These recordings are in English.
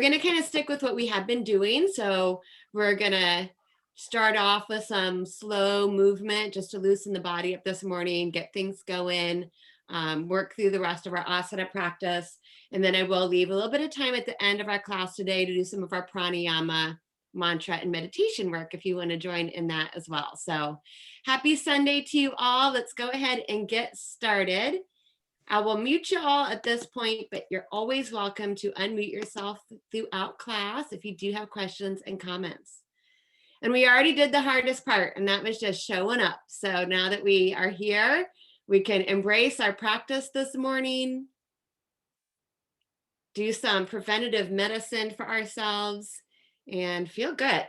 We're going to kind of stick with what we have been doing. So we're going to start off with some slow movement just to loosen the body up this morning, get things going, work through the rest of our asana practice. And then I will leave a little bit of time at the end of our class today to do some of our pranayama, mantra, and meditation work if you want to join in that as well. So happy Sunday to you all. Let's go ahead and get started. I will mute you all at this point, but you're always welcome to unmute yourself throughout class if you do have questions and comments. And we already did the hardest part, and that was just showing up. So now that we are here, we can embrace our practice this morning, do some preventative medicine for ourselves, and feel good.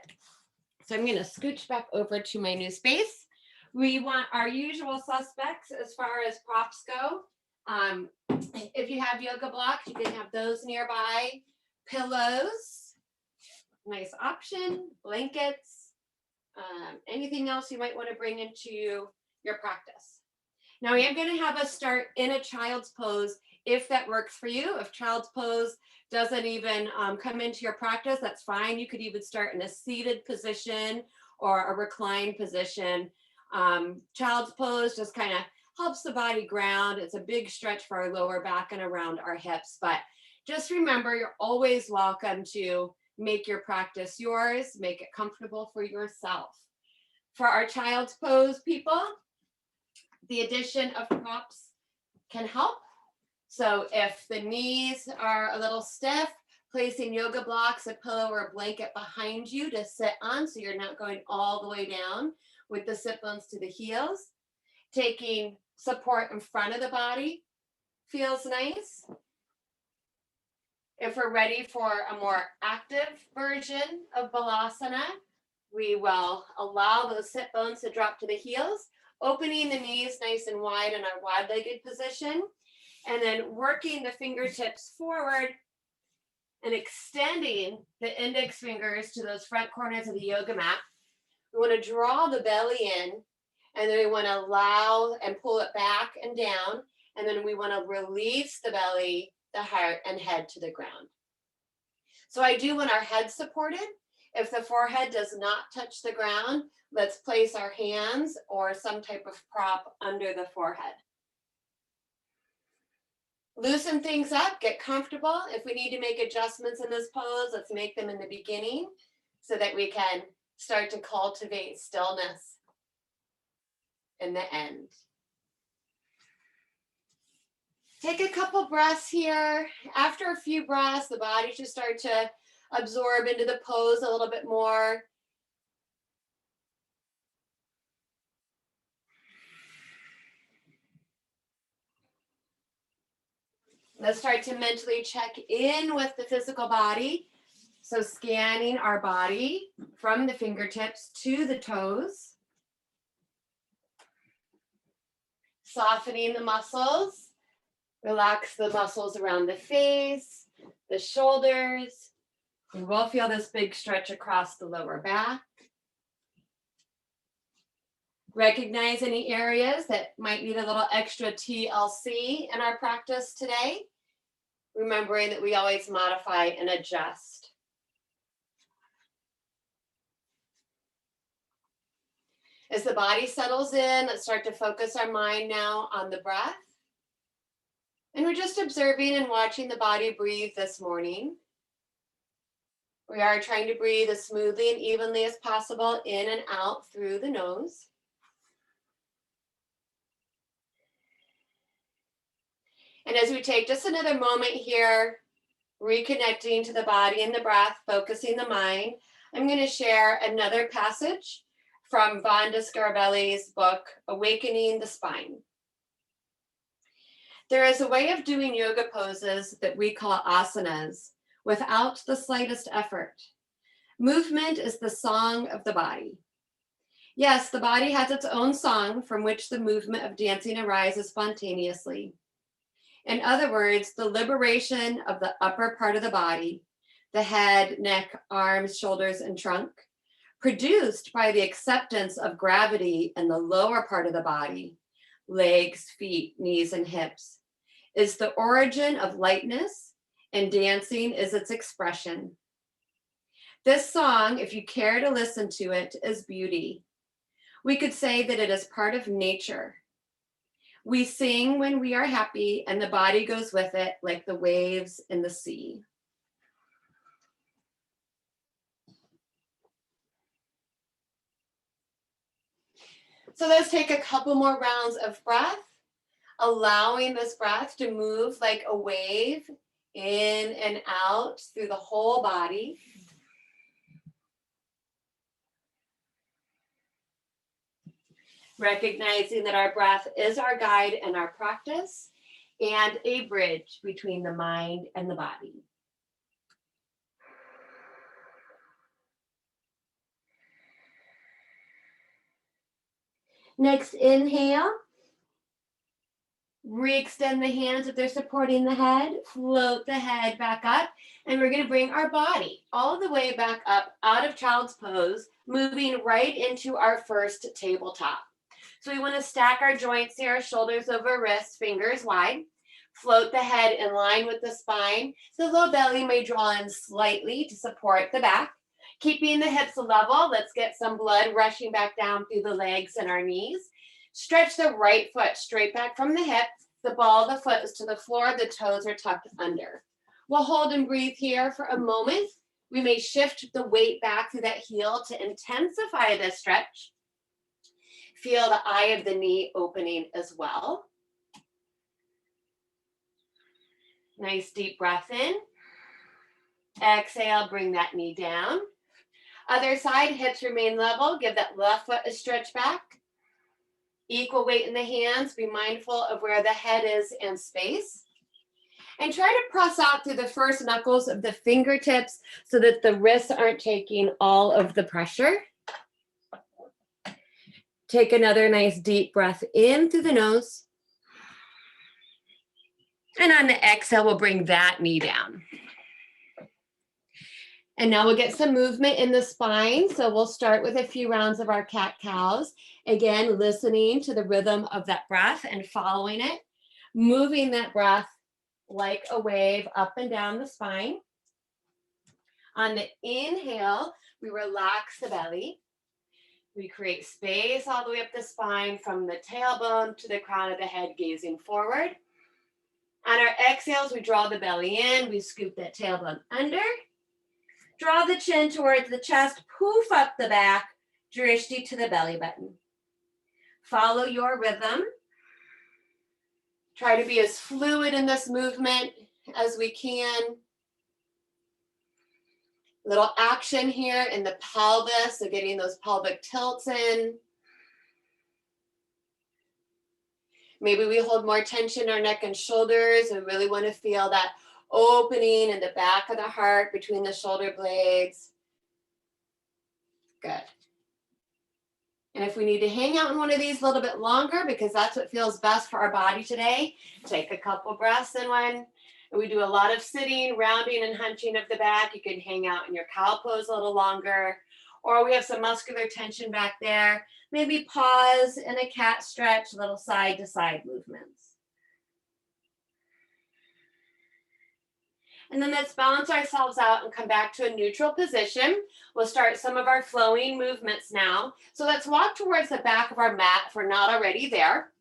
So I'm going to scooch back over to my new space. We want our usual suspects as far as props go. If you have yoga blocks, you can have those nearby. Pillows, nice option. Blankets, anything else you might want to bring into your practice. Now I am going to have us start in a child's pose if that works for you. If child's pose doesn't even come into your practice, that's fine. You could even start in a seated position or a reclined position. Child's pose just kind of helps the body ground. It's a big stretch for our lower back and around our hips. But just remember, you're always welcome to make your practice yours, make it comfortable for yourself. For our child's pose people, the addition of props can help. So if the knees are a little stiff, placing yoga blocks, a pillow, or a blanket behind you to sit on so you're not going all the way down with the sit bones to the heels. Taking support in front of the body feels nice. If we're ready for a more active version of Balasana, we will allow those sit bones to drop to the heels, opening the knees nice and wide in our wide-legged position, and then working the fingertips forward and extending the index fingers to those front corners of the yoga mat. We want to draw the belly in, and then we want to allow and pull it back and down, and then we want to release the belly, the heart, and head to the ground. So I do want our head supported. If the forehead does not touch the ground, let's place our hands or some type of prop under the forehead. Loosen things up, get comfortable. If we need to make adjustments in this pose, let's make them in the beginning so that we can start to cultivate stillness in the end. Take a couple breaths here. After a few breaths, the body should start to absorb into the pose a little bit more. Let's start to mentally check in with the physical body. So scanning our body from the fingertips to the toes. Softening the muscles. Relax the muscles around the face, the shoulders. We will feel this big stretch across the lower back. Recognize any areas that might need a little extra TLC in our practice today. Remembering that we always modify and adjust. As the body settles in, let's start to focus our mind now on the breath. And we're just observing and watching the body breathe this morning. We are trying to breathe as smoothly and evenly as possible in and out through the nose. And as we take just another moment here, reconnecting to the body and the breath, focusing the mind, I'm going to share another passage from Vonda Scarabelli's book, Awakening the Spine. There is a way of doing yoga poses that we call asanas without the slightest effort. Movement is the song of the body. Yes, the body has its own song from which the movement of dancing arises spontaneously. In other words, the liberation of the upper part of the body, the head, neck, arms, shoulders, and trunk, produced by the acceptance of gravity in the lower part of the body, legs, feet, knees, and hips, is the origin of lightness and dancing is its expression. This song, if you care to listen to it, is beauty. We could say that it is part of nature. We sing when we are happy, and the body goes with it like the waves in the sea. So let's take a couple more rounds of breath, allowing this breath to move like a wave in and out through the whole body. Recognizing that our breath is our guide and our practice, and a bridge between the mind and the body. Next, inhale. Re-extend the hands if they're supporting the head. Float the head back up. And we're going to bring our body all the way back up out of child's pose, moving right into our first tabletop. So we want to stack our joints here, shoulders over wrists, fingers wide. Float the head in line with the spine. The low belly may draw in slightly to support the back. Keeping the hips level, let's get some blood rushing back down through the legs and our knees. Stretch the right foot straight back from the hip. The ball of the foot is to the floor. The toes are tucked under. We'll hold and breathe here for a moment. We may shift the weight back through that heel to intensify the stretch. Feel the eye of the knee opening as well. Nice deep breath in. Exhale, bring that knee down. Other side, hips remain level. Give that left foot a stretch back. Equal weight in the hands. Be mindful of where the head is and space. And try to press out through the first knuckles of the fingertips so that the wrists aren't taking all of the pressure. Take another nice deep breath in through the nose. And on the exhale, we'll bring that knee down. And now we'll get some movement in the spine. So we'll start with a few rounds of our cat-cows. Again, listening to the rhythm of that breath and following it. Moving that breath like a wave up and down the spine. On the inhale, we relax the belly. We create space all the way up the spine from the tailbone to the crown of the head, gazing forward. On our exhales, we draw the belly in. We scoop that tailbone under. Draw the chin towards the chest, poof up the back, drishti to the belly button. Follow your rhythm. Try to be as fluid in this movement as we can. Little action here in the pelvis, so getting those pelvic tilts in. Maybe we hold more tension in our neck and shoulders. We really want to feel that opening in the back of the heart between the shoulder blades. Good. And if we need to hang out in one of these a little bit longer, because that's what feels best for our body today, take a couple breaths in one. And we do a lot of sitting, rounding, and hunching of the back. You can hang out in your cow pose a little longer. Or we have some muscular tension back there. Maybe pause in a cat stretch, little side to side movements. And then let's balance ourselves out and come back to a neutral position. We'll start some of our flowing movements now. So let's walk towards the back of our mat if we're not already there.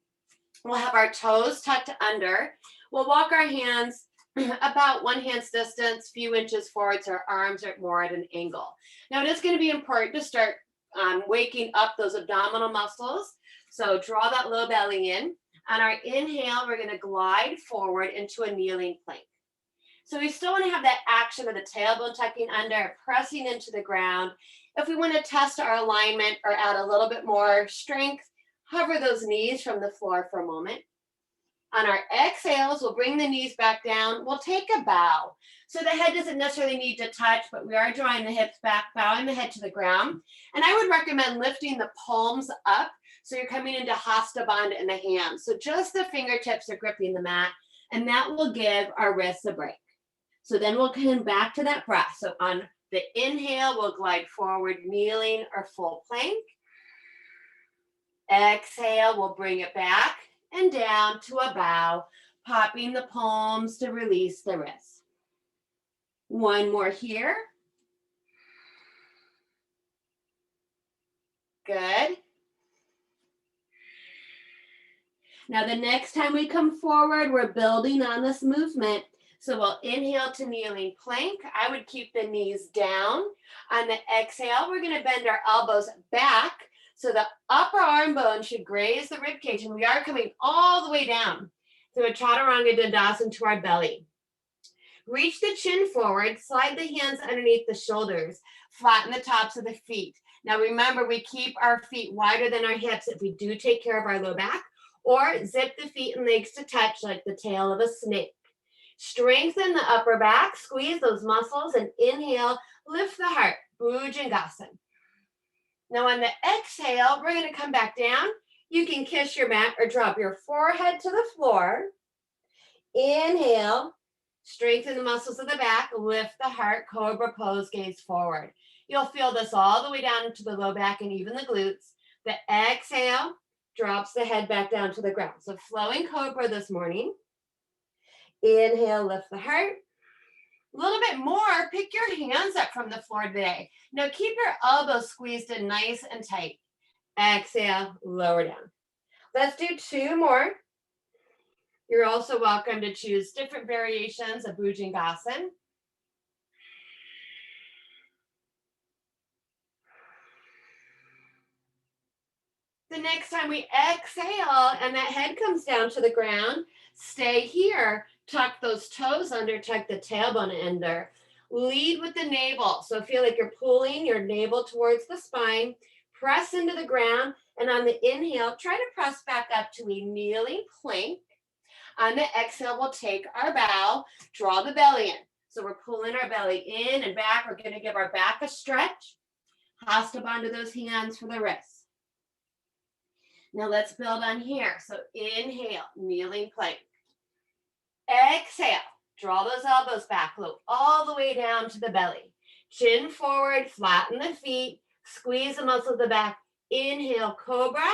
We'll have our toes tucked under. We'll walk our hands about one hand's distance, few inches forward, so our arms are more at an angle. Now it is going to be important to start waking up those abdominal muscles. So draw that low belly in. On our inhale, we're going to glide forward into a kneeling plank. So we still want to have that action of the tailbone tucking under, pressing into the ground. If we want to test our alignment or add a little bit more strength, hover those knees from the floor for a moment. On our exhales, we'll bring the knees back down. We'll take a bow. So the head doesn't necessarily need to touch, but we are drawing the hips back, bowing the head to the ground. And I would recommend lifting the palms up so you're coming into Hasta Bandha in the hands. So just the fingertips are gripping the mat, and that will give our wrists a break. So then we'll come back to that breath. So on the inhale, we'll glide forward, kneeling or full plank. Exhale, we'll bring it back and down to a bow, popping the palms to release the wrists. One more here. Good. Now the next time we come forward, we're building on this movement. So we'll inhale to kneeling plank. I would keep the knees down. On the exhale, we're going to bend our elbows back. So the upper arm bone should graze the rib cage, and we are coming all the way down through a chaturanga dandasana to our belly. Reach the chin forward, slide the hands underneath the shoulders, flatten the tops of the feet. Now remember, we keep our feet wider than our hips if we do take care of our low back, or zip the feet and legs to touch like the tail of a snake. Strengthen the upper back, squeeze those muscles, and inhale, lift the heart, Bhujangasana. Now on the exhale, we're going to come back down. You can kiss your mat or drop your forehead to the floor. Inhale, strengthen the muscles of the back, lift the heart, cobra pose, gaze forward. You'll feel this all the way down to the low back and even the glutes. The exhale drops the head back down to the ground. So flowing cobra this morning. Inhale, lift the heart. A little bit more, pick your hands up from the floor today. Now keep your elbows squeezed in nice and tight. Exhale, lower down. Let's do two more. You're also welcome to choose different variations of Bhujangasana. The next time we exhale and that head comes down to the ground, stay here. Tuck those toes under, tuck the tailbone under. Lead with the navel. So feel like you're pulling your navel towards the spine. Press into the ground. And on the inhale, try to press back up to a kneeling plank. On the exhale, we'll take our bow, draw the belly in. So we're pulling our belly in and back. We're going to give our back a stretch. Hasta bandha those hands for the wrists. Now let's build on here. So inhale, kneeling plank. Exhale, draw those elbows back, look all the way down to the belly. Chin forward, flatten the feet, squeeze the muscles of the back. Inhale, cobra.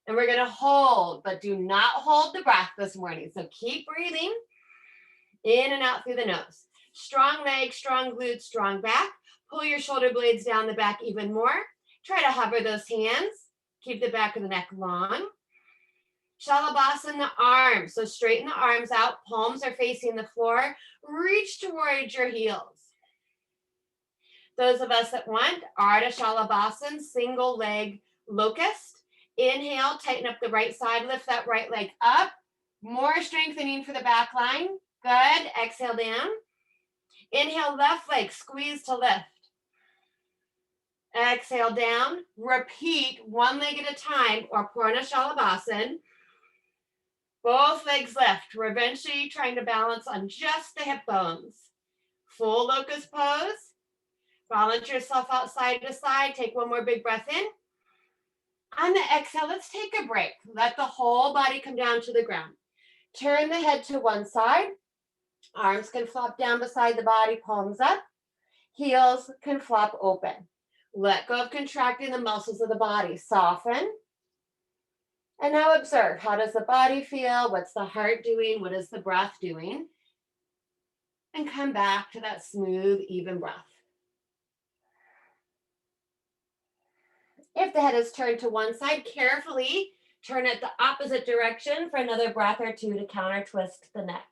And we're going to hold, but do not hold the breath this morning. So keep breathing in and out through the nose. Strong legs, strong glutes, strong back. Pull your shoulder blades down the back even more. Try to hover those hands. Keep the back of the neck long. Shalabhasana, the arms. So straighten the arms out. Palms are facing the floor. Reach towards your heels. Those of us that want Ardha Shalabhasana, single leg locust. Inhale, tighten up the right side. Lift that right leg up. More strengthening for the back line. Good. Exhale down. Inhale, left leg. Squeeze to lift. Exhale down. Repeat one leg at a time, or Purna Shalabhasana. Both legs lift. We're eventually trying to balance on just the hip bones. Full locust pose. Balance yourself out side to side. Take one more big breath in. On the exhale, let's take a break. Let the whole body come down to the ground. Turn the head to one side. Arms can flop down beside the body, palms up. Heels can flop open. Let go of contracting the muscles of the body. Soften. And now observe, how does the body feel? What's the heart doing? What is the breath doing? And come back to that smooth, even breath. If the head is turned to one side, carefully turn it the opposite direction for another breath or two to counter twist the neck.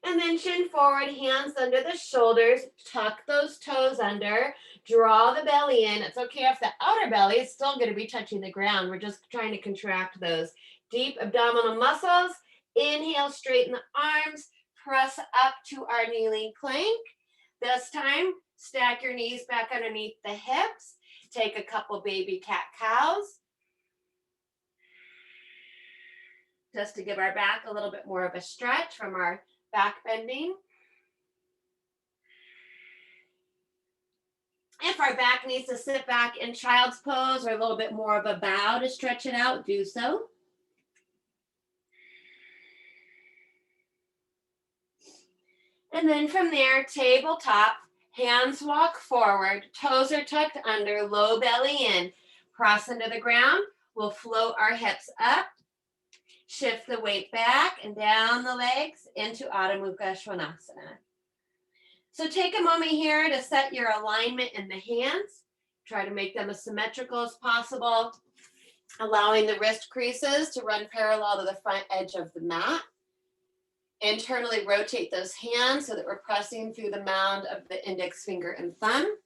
And then chin forward, hands under the shoulders, tuck those toes under, draw the belly in. It's okay if the outer belly is still going to be touching the ground. We're just trying to contract those deep abdominal muscles. Inhale, straighten the arms, press up to our kneeling plank. This time, stack your knees back underneath the hips. Take a couple baby cat cows. Just to give our back a little bit more of a stretch from our back bending. If our back needs to sit back in child's pose or a little bit more of a bow to stretch it out, do so. And then from there, tabletop, hands walk forward, toes are tucked under, low belly in. Cross into the ground. We'll float our hips up. Shift the weight back and down the legs into Adho Mukha Svanasana. So take a moment here to set your alignment in the hands. Try to make them as symmetrical as possible, allowing the wrist creases to run parallel to the front edge of the mat. Internally rotate those hands so that we're pressing through the mound of the index finger and thumb.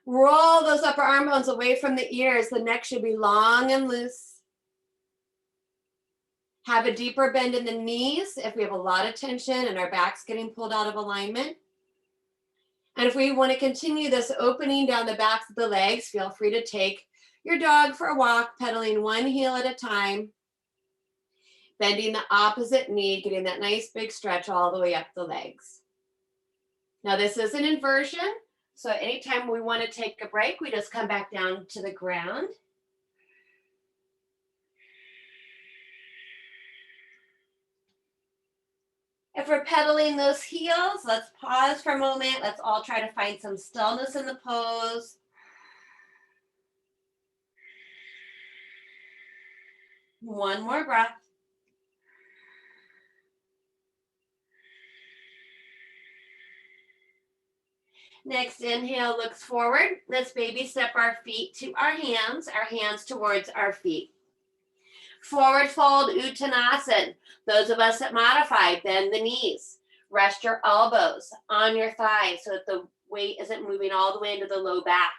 Roll those upper arm bones away from the ears. The neck should be long and loose. Have a deeper bend in the knees if we have a lot of tension and our back's getting pulled out of alignment. And if we want to continue this opening down the backs of the legs, feel free to take your dog for a walk, pedaling one heel at a time, bending the opposite knee, getting that nice big stretch all the way up the legs. Now this is an inversion, so anytime we want to take a break, we just come back down to the ground. If we're pedaling those heels, let's pause for a moment. Let's all try to find some stillness in the pose. One more breath. Next inhale looks forward. Let's baby step our feet to our hands towards our feet. Forward fold Uttanasana. Those of us that modify, bend the knees. Rest your elbows on your thighs so that the weight isn't moving all the way into the low back.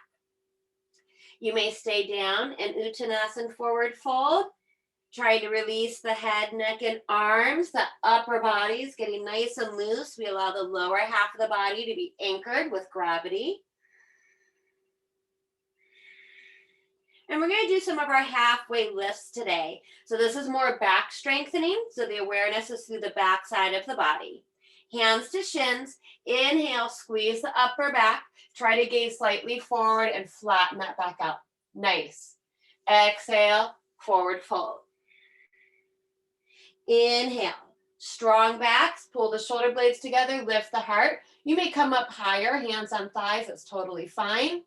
You may stay down in Uttanasana forward fold. Try to release the head, neck, and arms. The upper body is getting nice and loose. We allow the lower half of the body to be anchored with gravity. And we're going to do some of our halfway lifts today. So this is more back strengthening. So the awareness is through the back side of the body. Hands to shins. Inhale, squeeze the upper back. Try to gaze slightly forward and flatten that back out. Nice. Exhale, forward fold. Inhale, strong backs, pull the shoulder blades together, lift the heart. You may come up higher, hands on thighs, that's totally fine.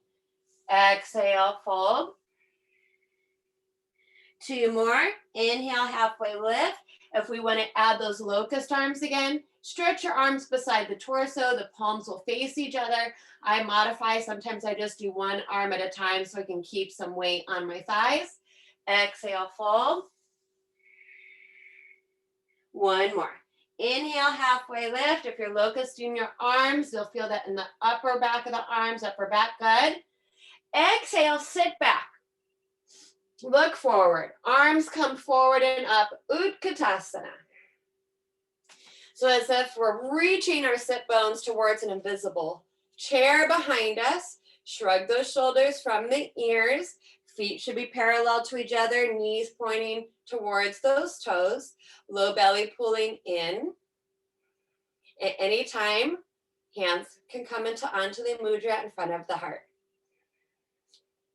Exhale, fold. Two more, inhale, halfway lift. If we want to add those locust arms again, stretch your arms beside the torso, the palms will face each other. I modify, sometimes I just do one arm at a time so I can keep some weight on my thighs. Exhale, fold. One more. Inhale, halfway lift. If you're locusting your arms, you'll feel that in the upper back of the arms, upper back, good. Exhale, sit back. Look forward. Arms come forward and up, Uttanasana. So as if we're reaching our sit bones towards an invisible chair behind us. Shrug those shoulders from the ears. Feet should be parallel to each other, knees pointing towards those toes, low belly pulling in. At any time, hands can come onto the mudra in front of the heart.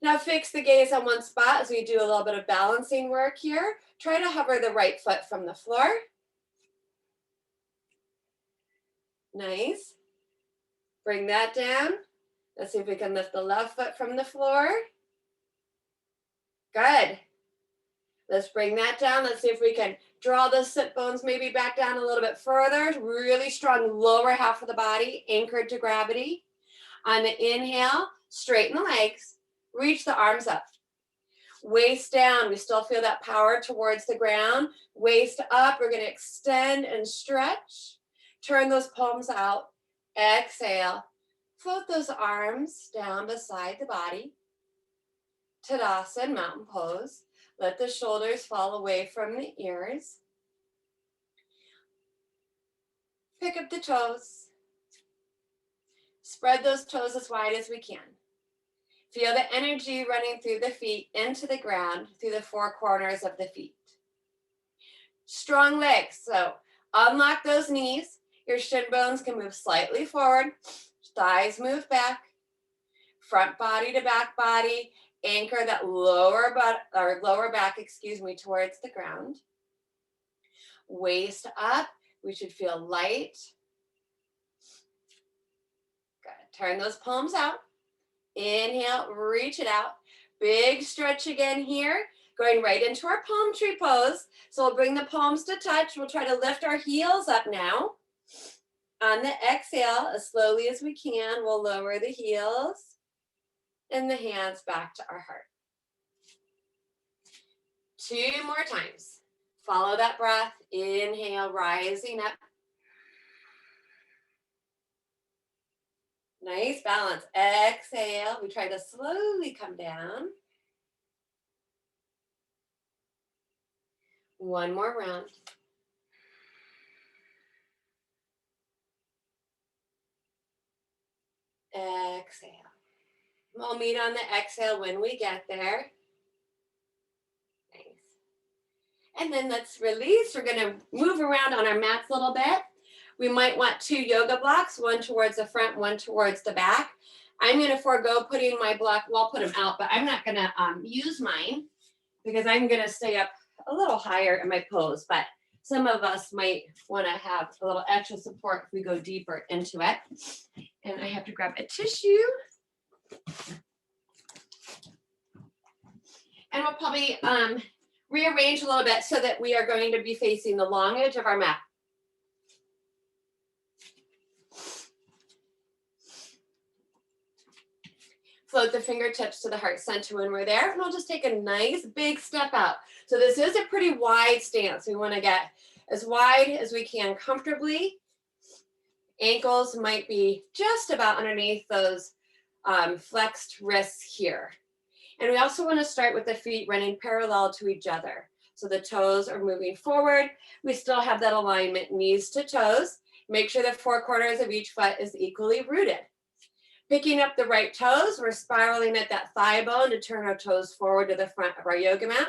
Now fix the gaze on one spot as we do a little bit of balancing work here. Try to hover the right foot from the floor. Nice. Bring that down. Let's see if we can lift the left foot from the floor. Good. Let's bring that down. Let's see if we can draw those sit bones maybe back down a little bit further. Really strong lower half of the body, anchored to gravity. On the inhale, straighten the legs, reach the arms up. Waist down, we still feel that power towards the ground. Waist up, we're going to extend and stretch. Turn those palms out. Exhale. Float those arms down beside the body. Tadasana, mountain pose. Let the shoulders fall away from the ears. Pick up the toes. Spread those toes as wide as we can. Feel the energy running through the feet into the ground, through the four corners of the feet. Strong legs, so unlock those knees. Your shin bones can move slightly forward. Thighs move back. Front body to back body. Anchor that lower back, towards the ground. Waist up. We should feel light. Good. Turn those palms out. Inhale, reach it out. Big stretch again here, going right into our palm tree pose. So we'll bring the palms to touch. We'll try to lift our heels up now. On the exhale, as slowly as we can, we'll lower the heels and the hands back to our heart. 2 more times. Follow that breath. Inhale, rising up. Nice balance. Exhale. We try to slowly come down. 1 more round. Exhale. We'll meet on the exhale when we get there. Nice. And then let's release. We're going to move around on our mats a little bit. We might want 2 yoga blocks, one towards the front, one towards the back. I'm going to forego putting my block, well, I'll put them out, but I'm not going to use mine because I'm going to stay up a little higher in my pose. But some of us might want to have a little extra support if we go deeper into it. And I have to grab a tissue. And we'll probably rearrange a little bit so that we are going to be facing the long edge of our mat. Float the fingertips to the heart center when we're there, and we'll just take a nice big step out. So this is a pretty wide stance. We want to get as wide as we can comfortably. Ankles might be just about underneath those flexed wrists here. And we also want to start with the feet running parallel to each other. So the toes are moving forward. We still have that alignment, knees to toes. Make sure the 4 corners of each foot is equally rooted. Picking up the right toes, we're spiraling at that thigh bone to turn our toes forward to the front of our yoga mat.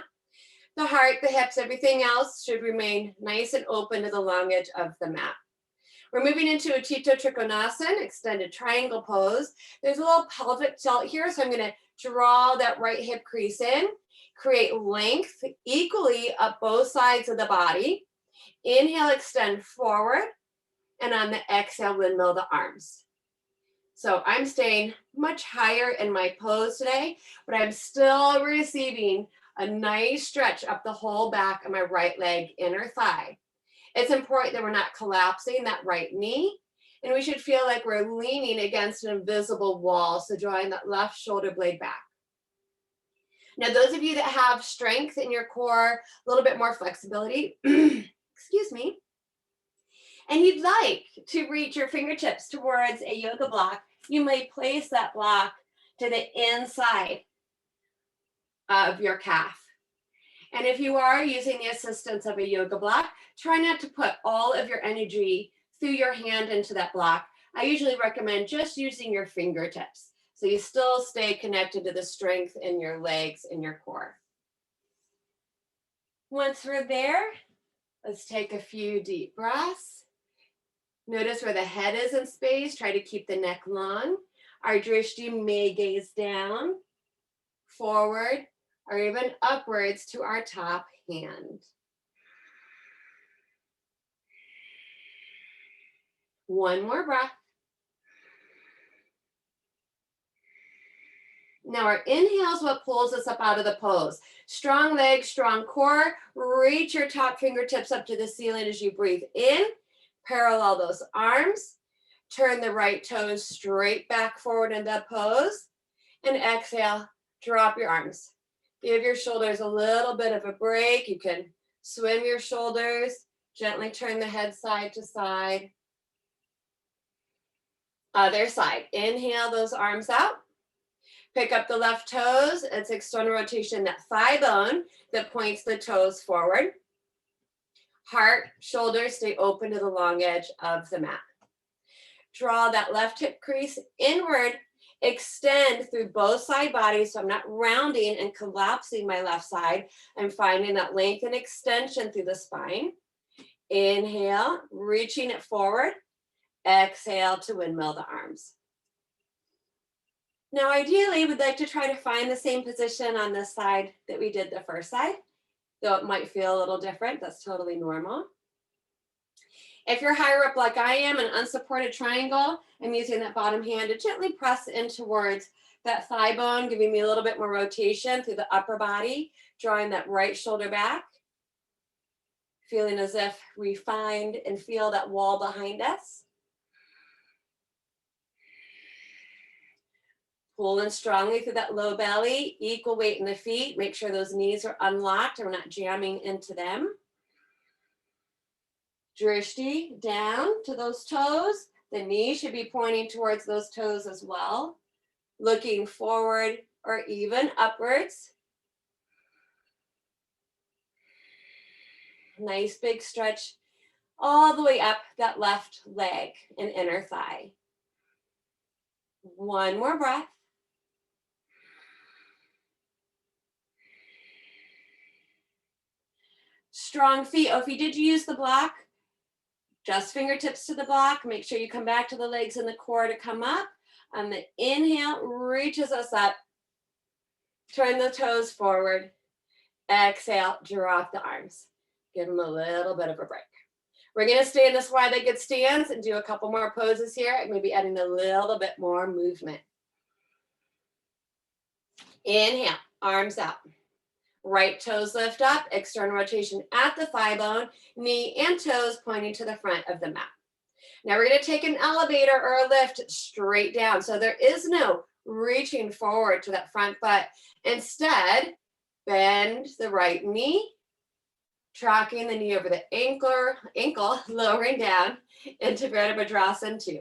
The heart, the hips, everything else should remain nice and open to the long edge of the mat. We're moving into Uttanasana Trichonasan, extended triangle pose. There's a little pelvic tilt here, so I'm going to draw that right hip crease in, create length equally up both sides of the body. Inhale, extend forward, and on the exhale, windmill the arms. So I'm staying much higher in my pose today, but I'm still receiving a nice stretch up the whole back of my right leg, inner thigh. It's important that we're not collapsing that right knee, and we should feel like we're leaning against an invisible wall, so drawing that left shoulder blade back. Now, those of you that have strength in your core, a little bit more flexibility, excuse me, and you'd like to reach your fingertips towards a yoga block, you may place that block to the inside of your calf. And if you are using the assistance of a yoga block, try not to put all of your energy through your hand into that block. I usually recommend just using your fingertips, so you still stay connected to the strength in your legs and your core. Once we're there, let's take a few deep breaths. Notice where the head is in space. Try to keep the neck long. Our drishti may gaze down, forward, or even upwards to our top hand. One more breath. Now our inhale is what pulls us up out of the pose. Strong legs, strong core. Reach your top fingertips up to the ceiling as you breathe in. Parallel those arms. Turn the right toes straight back forward in that pose. And exhale, drop your arms. Give your shoulders a little bit of a break. You can swim your shoulders. Gently turn the head side to side. Other side. Inhale those arms out. Pick up the left toes. It's external rotation, that thigh bone that points the toes forward. Heart, shoulders stay open to the long edge of the mat. Draw that left hip crease inward. Extend through both side bodies, so I'm not rounding and collapsing my left side. I'm finding that length and extension through the spine. Inhale, reaching it forward. Exhale to windmill the arms. Now, ideally, we'd like to try to find the same position on this side that we did the first side, though it might feel a little different. That's totally normal. If you're higher up like I am, an unsupported triangle, I'm using that bottom hand to gently press in towards That thigh bone giving me a little bit more rotation through the upper body, drawing that right shoulder back. Feeling as if we find and feel that wall behind us. Pulling strongly through that low belly, equal weight in the feet. Make sure those knees are unlocked and we're not jamming into them. Drishti down to those toes. The knee should be pointing towards those toes as well. Looking forward or even upwards. Nice big stretch all the way up that left leg and inner thigh. One more breath. Strong feet. Oh, if you did use the block, just fingertips to the block. Make sure you come back to the legs and the core to come up. On the inhale, reaches us up. Turn the toes forward. Exhale, drop the arms. Give them a little bit of a break. We're going to stay in this wide-legged stance and do a couple more poses here, and maybe adding a little bit more movement. Inhale, arms out. Right toes lift up, external rotation at the thigh bone, knee and toes pointing to the front of the mat. Now we're going to take an elevator or a lift straight down. So there is no reaching forward to that front butt. Instead, bend the right knee, tracking the knee over the ankle, lowering down into Virabhadrasana 2.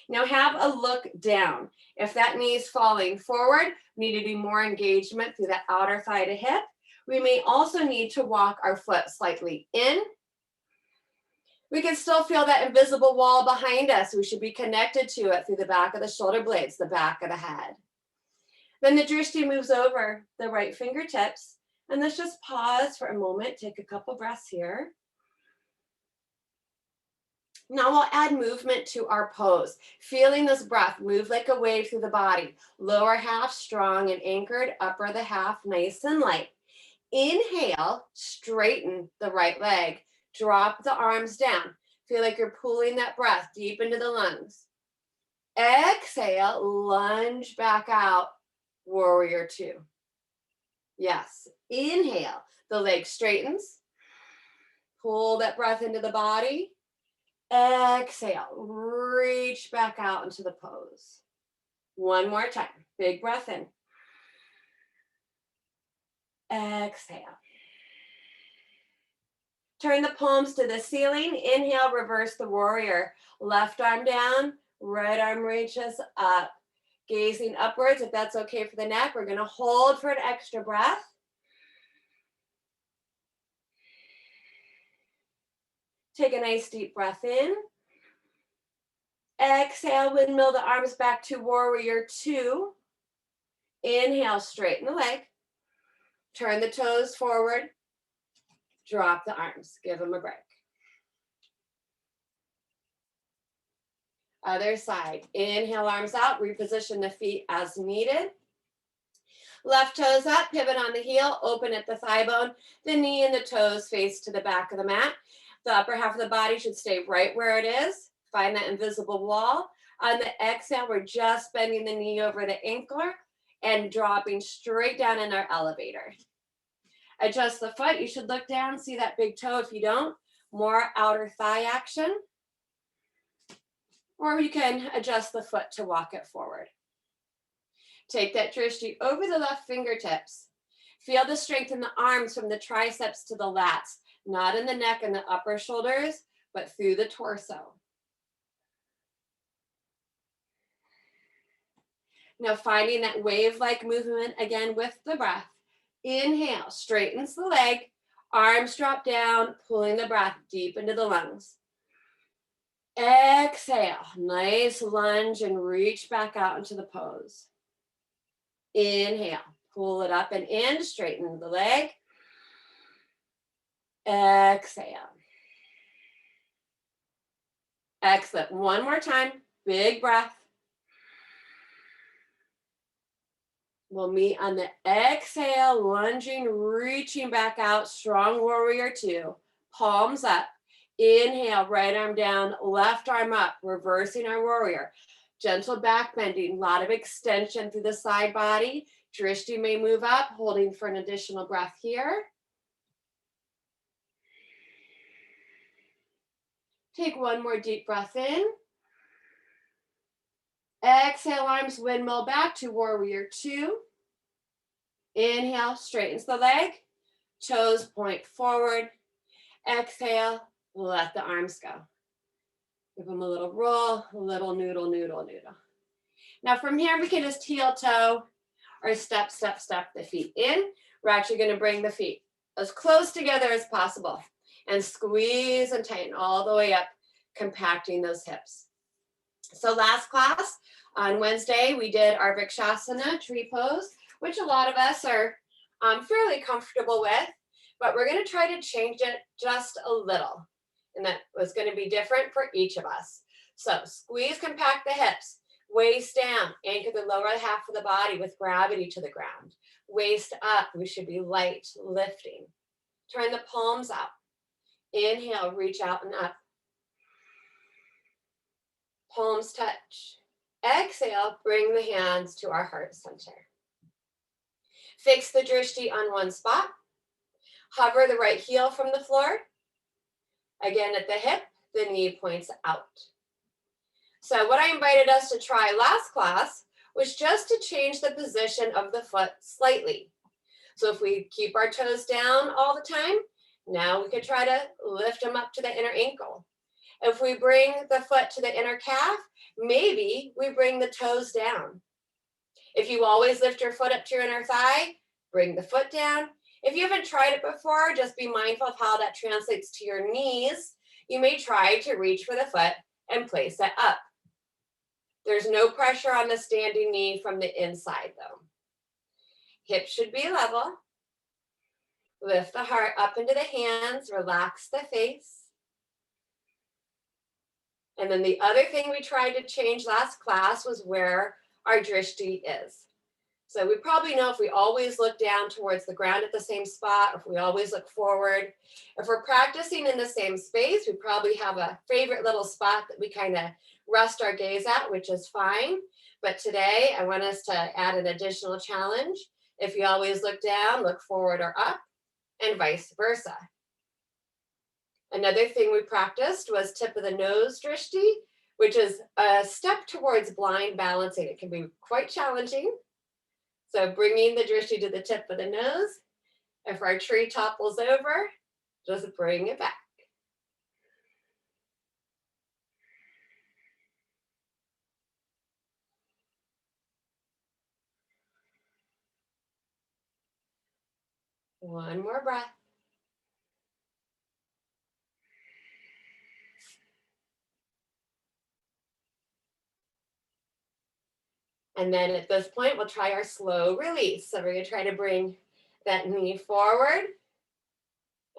Now have a look down. If that knee is falling forward, we need to do more engagement through that outer thigh to hip. We may also need to walk our foot slightly in. We can still feel that invisible wall behind us. We should be connected to it through the back of the shoulder blades, the back of the head. Then the drishti moves over the right fingertips. And let's just pause for a moment, take a couple breaths here. Now we'll add movement to our pose. Feeling this breath move like a wave through the body. Lower half strong and anchored, upper the half nice and light. Inhale, straighten the right leg. Drop the arms down. Feel like you're pulling that breath deep into the lungs. Exhale, lunge back out, warrior 2. Yes, inhale, the leg straightens. Pull that breath into the body. Exhale, reach back out into the pose. One more time, big breath in. Exhale. Turn the palms to the ceiling. Inhale, reverse the warrior. Left arm down, right arm reaches up. Gazing upwards, if that's okay for the neck, we're going to hold for an extra breath. Take a nice deep breath in. Exhale, windmill the arms back to warrior 2. Inhale, straighten the leg. Turn the toes forward. Drop the arms. Give them a break. Other side. Inhale, arms out. Reposition the feet as needed. Left toes up. Pivot on the heel. Open at the thigh bone. The knee and the toes face to the back of the mat. The upper half of the body should stay right where it is. Find that invisible wall. On the exhale, we're just bending the knee over the ankle and dropping straight down in our elevator. Adjust the foot. You should look down, see that big toe. If you don't, more outer thigh action. Or you can adjust the foot to walk it forward. Take that drishti over the left fingertips. Feel the strength in the arms from the triceps to the lats, not in the neck and the upper shoulders, but through the torso. Now finding that wave-like movement again with the breath. Inhale, straightens the leg, arms drop down, pulling the breath deep into the lungs. Exhale, nice lunge and reach back out into the pose. Inhale, pull it up and in, straighten the leg. Exhale. Excellent. One more time, big breath. We'll meet on the exhale, lunging, reaching back out, strong warrior 2. Palms up. Inhale, right arm down, left arm up, reversing our warrior. Gentle back bending, a lot of extension through the side body. Drishti may move up, holding for an additional breath here. Take one more deep breath in. Exhale, arms windmill back to warrior two. Inhale, straightens the leg. Toes point forward. Exhale, let the arms go. Give them a little roll, a little noodle, noodle, noodle. Now from here, we can just heel toe or step, step, step the feet in. We're actually going to bring the feet as close together as possible and squeeze and tighten all the way up, compacting those hips. So last class on Wednesday, we did our Viksasana tree pose, which a lot of us are fairly comfortable with, but we're going to try to change it just a little. And that was going to be different for each of us. So squeeze, compact the hips, waist down, anchor the lower half of the body with gravity to the ground. Waist up, we should be light, lifting. Turn the palms out. Inhale, reach out and up. Palms touch. Exhale, bring the hands to our heart center. Fix the drishti on one spot. Hover the right heel from the floor. Again, at the hip, the knee points out. So what I invited us to try last class was just to change the position of the foot slightly. So if we keep our toes down all the time, now we could try to lift them up to the inner ankle. If we bring the foot to the inner calf, maybe we bring the toes down. If you always lift your foot up to your inner thigh, bring the foot down. If you haven't tried it before, just be mindful of how that translates to your knees. You may try to reach for the foot and place it up. There's no pressure on the standing knee from the inside though. Hips should be level. Lift the heart up into the hands, relax the face. And then the other thing we tried to change last class was where our drishti is. So we probably know if we always look down towards the ground at the same spot, or if we always look forward. If we're practicing in the same space, we probably have a favorite little spot that we kind of rest our gaze at, which is fine. But today I want us to add an additional challenge. If you always look down, look forward or up, and vice versa. Another thing we practiced was tip of the nose drishti, which is a step towards blind balancing. It can be quite challenging. So bringing the drishti to the tip of the nose. If our tree topples over, just bring it back. One more breath. And then at this point, we'll try our slow release. So we're going to try to bring that knee forward.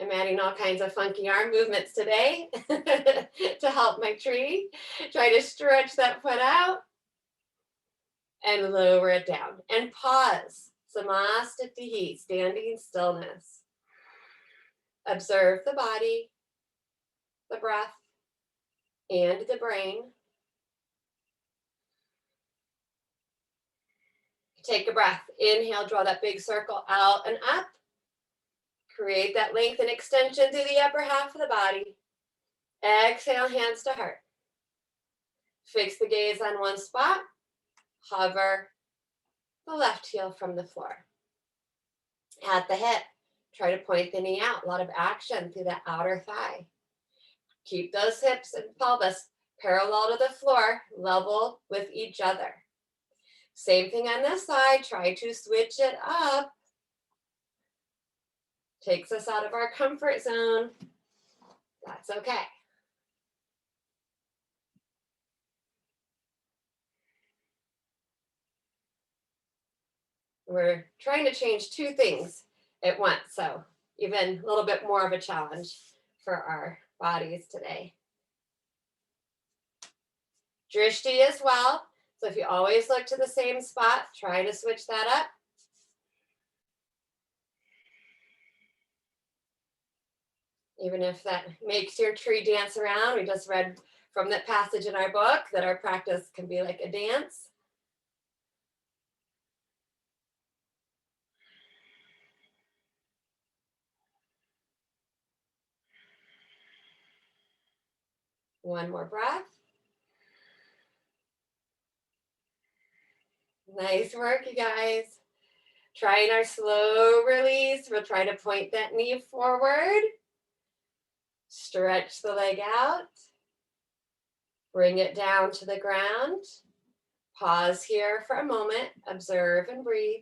I'm adding all kinds of funky arm movements today to help my tree. Try to stretch that foot out and lower it down. And pause. Samastitihi, standing stillness. Observe the body, the breath, and the brain. Take a breath. Inhale, draw that big circle out and up. Create that length and extension through the upper half of the body. Exhale, hands to heart. Fix the gaze on one spot. Hover the left heel from the floor. At the hip, try to point the knee out. A lot of action through that outer thigh. Keep those hips and pelvis parallel to the floor, level with each other. Same thing on this side. Try to switch it up. Takes us out of our comfort zone. That's okay. We're trying to change two things at once, so even a little bit more of a challenge for our bodies today. Drishti as well. So if you always look to the same spot, try to switch that up. Even if that makes your tree dance around. We just read from that passage in our book that our practice can be like a dance. One more breath. Nice work, you guys. Trying our slow release. We'll try to point that knee forward. Stretch the leg out. Bring it down to the ground. Pause here for a moment. Observe and breathe.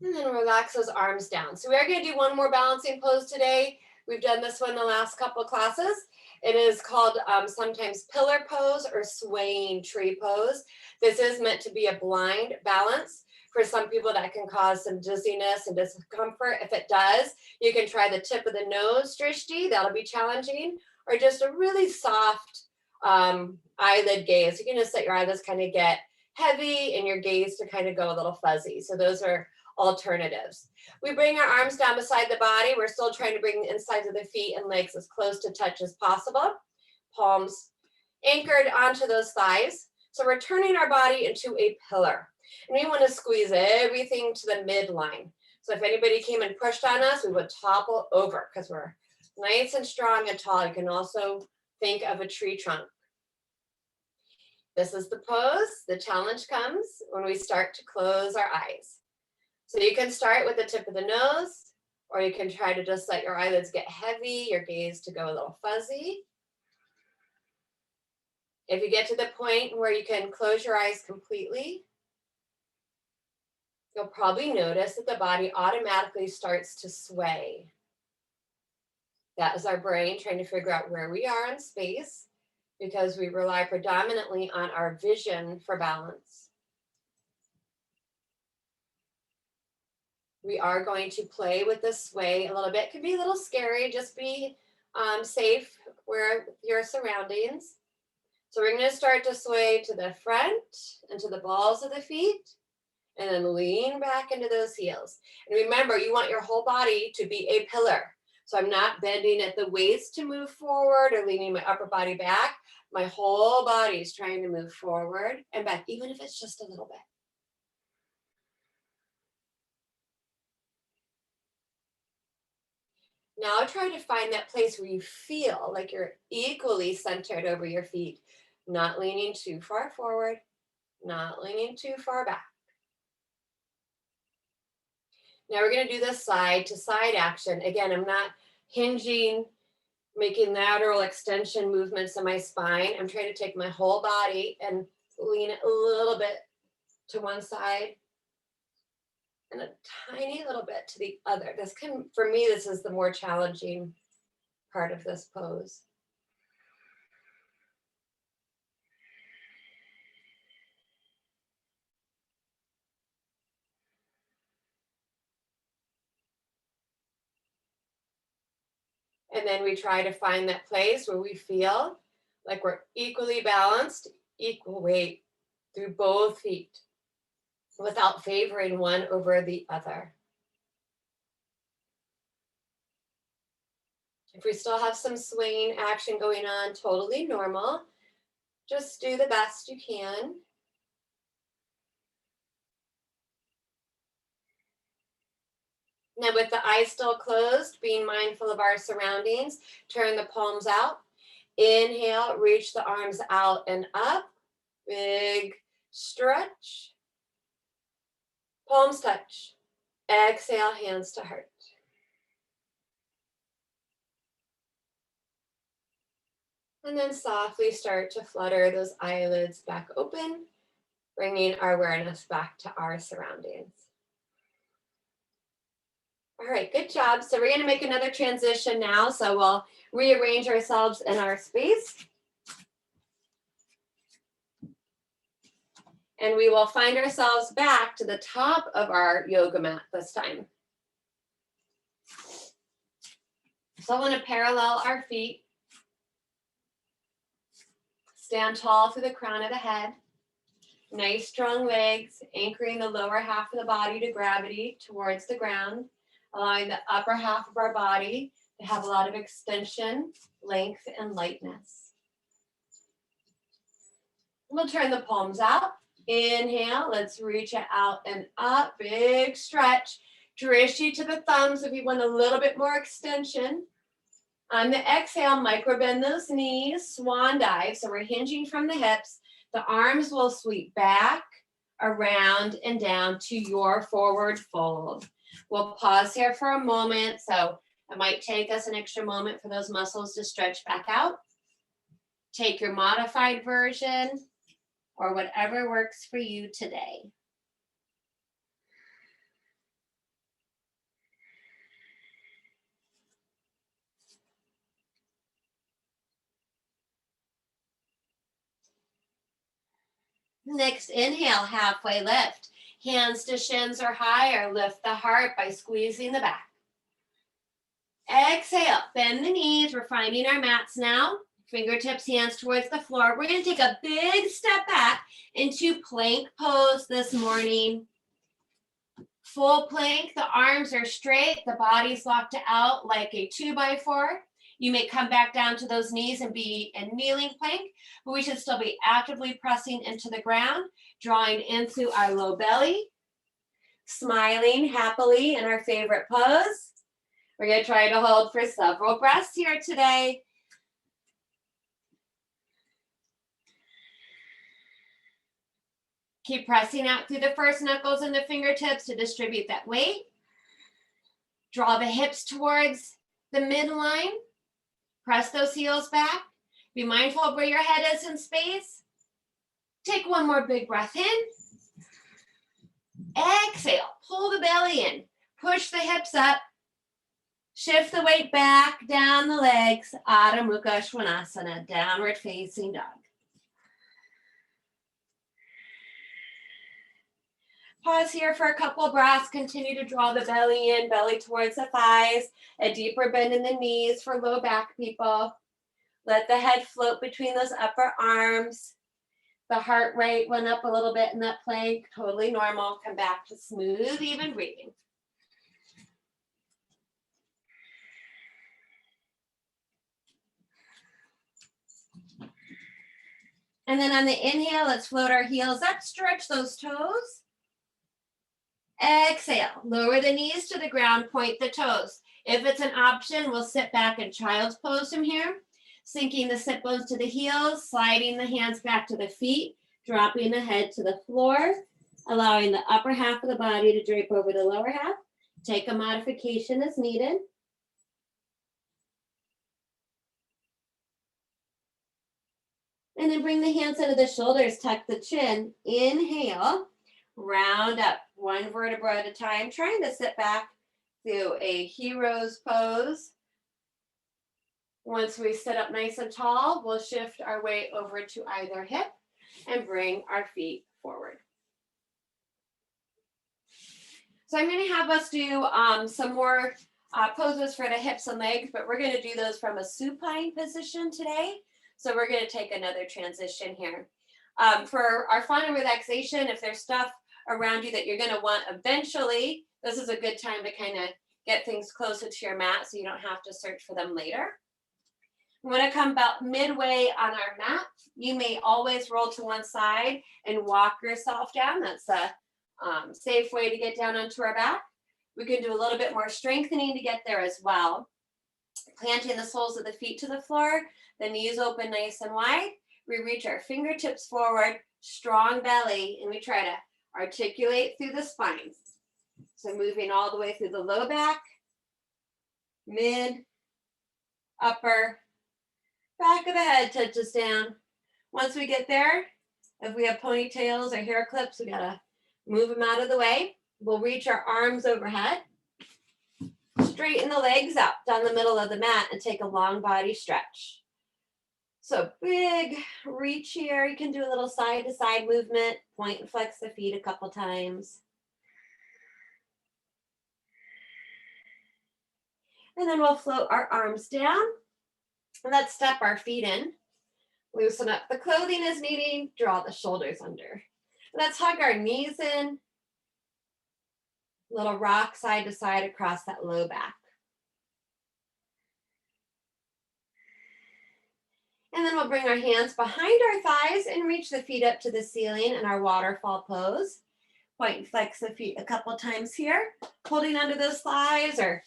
And then relax those arms down. So we are going to do one more balancing pose today. We've done this one the last couple of classes. It is called sometimes pillar pose or swaying tree pose. This is meant to be a blind balance. For some people that can cause some dizziness and discomfort. If it does, you can try the tip of the nose drishti. That'll be challenging. Or just a really soft eyelid gaze. You can just let your eyelids kind of get heavy and your gaze to kind of go a little fuzzy. So those are alternatives. We bring our arms down beside the body. We're still trying to bring the insides of the feet and legs as close to touch as possible. Palms anchored onto those thighs. So we're turning our body into a pillar. And we want to squeeze everything to the midline. So if anybody came and pushed on us, we would topple over because we're nice and strong and tall. You can also think of a tree trunk. This is the pose. The challenge comes when we start to close our eyes. So you can start with the tip of the nose, or you can try to just let your eyelids get heavy, your gaze to go a little fuzzy. If you get to the point where you can close your eyes completely, you'll probably notice that the body automatically starts to sway. That is our brain trying to figure out where we are in space because we rely predominantly on our vision for balance. We are going to play with the sway a little bit. It can be a little scary. Just be safe where your surroundings. So we're going to start to sway to the front and to the balls of the feet, and then lean back into those heels. And remember, you want your whole body to be a pillar. So I'm not bending at the waist to move forward or leaning my upper body back. My whole body is trying to move forward and back, even if it's just a little bit. Now try to find that place where you feel like you're equally centered over your feet, not leaning too far forward, not leaning too far back. Now we're going to do this side to side action. Again, I'm not hinging, making lateral extension movements in my spine. I'm trying to take my whole body and lean it a little bit to one side and a tiny little bit to the other. This can, for me, this is the more challenging part of this pose. And then we try to find that place where we feel like we're equally balanced, equal weight through both feet without favoring one over the other. If we still have some swaying action going on, totally normal. Just do the best you can. Now with the eyes still closed, being mindful of our surroundings, turn the palms out. Inhale, reach the arms out and up. Big stretch. Palms touch. Exhale, hands to heart. And then softly start to flutter those eyelids back open, bringing our awareness back to our surroundings. All right, good job. So we're going to make another transition now. So we'll rearrange ourselves in our space. And we will find ourselves back to the top of our yoga mat this time. So I want to parallel our feet. Stand tall through the crown of the head. Nice strong legs, anchoring the lower half of the body to gravity towards the ground, allowing the upper half of our body to have a lot of extension, length, and lightness. We'll turn the palms out. Inhale, let's reach it out and up, big stretch. Drishti to the thumbs if you want a little bit more extension. On the exhale, micro bend those knees, swan dive. So we're hinging from the hips. The arms will sweep back, around, and down to your forward fold. We'll pause here for a moment. So it might take us an extra moment for those muscles to stretch back out. Take your modified version or whatever works for you today. Next, inhale, halfway lift. Hands to shins or higher. Lift the heart by squeezing the back. Exhale, bend the knees. We're finding our mats now. Fingertips, hands towards the floor. We're going to take a big step back into plank pose this morning. Full plank, the arms are straight, the body's locked out like a 2x4. You may come back down to those knees and be in kneeling plank, but we should still be actively pressing into the ground, drawing into our low belly, smiling happily in our favorite pose. We're going to try to hold for several breaths here today. Keep pressing out through the first knuckles and the fingertips to distribute that weight. Draw the hips towards the midline. Press those heels back. Be mindful of where your head is in space. Take one more big breath in. Exhale, pull the belly in. Push the hips up. Shift the weight back, down the legs. Adho Mukha Svanasana, downward facing dog. Pause here for a couple of breaths. Continue to draw the belly in, belly towards the thighs. A deeper bend in the knees for low back people. Let the head float between those upper arms. The heart rate went up a little bit in that plank. Totally normal. Come back to smooth, even breathing. And then on the inhale, let's float our heels up. Stretch those toes. Exhale, lower the knees to the ground, point the toes. If it's an option, we'll sit back in child's pose from here, sinking the sit bones to the heels, sliding the hands back to the feet, dropping the head to the floor, allowing the upper half of the body to drape over the lower half. Take a modification as needed. And then bring the hands under the shoulders, tuck the chin, inhale. Round up one vertebra at a time, trying to sit back through a hero's pose. Once we sit up nice and tall, we'll shift our weight over to either hip and bring our feet forward. So I'm going to have us do some more poses for the hips and legs, but we're going to do those from a supine position today. So we're going to take another transition here. For our fun and relaxation, if there's stuff around you that you're going to want eventually, this is a good time to kind of get things closer to your mat so you don't have to search for them later. When I come about midway on our mat, you may always roll to one side and walk yourself down. That's a safe way to get down onto our back. We can do a little bit more strengthening to get there as well. Planting the soles of the feet to the floor, the knees open nice and wide. We reach our fingertips forward, strong belly, and we try to articulate through the spine. So moving all the way through the low back, mid, upper, back of the head touches down. Once we get there, if we have ponytails or hair clips, we gotta move them out of the way. We'll reach our arms overhead, straighten the legs up down the middle of the mat, and take a long body stretch. So big reach here. You can do a little side to side movement, point and flex the feet a couple times. And then we'll float our arms down. Let's step our feet in. Loosen up the clothing as needed. Draw the shoulders under. Let's hug our knees in. Little rock side to side across that low back. And then we'll bring our hands behind our thighs and reach the feet up to the ceiling in our waterfall pose. Point and flex the feet a couple times here, holding under those thighs or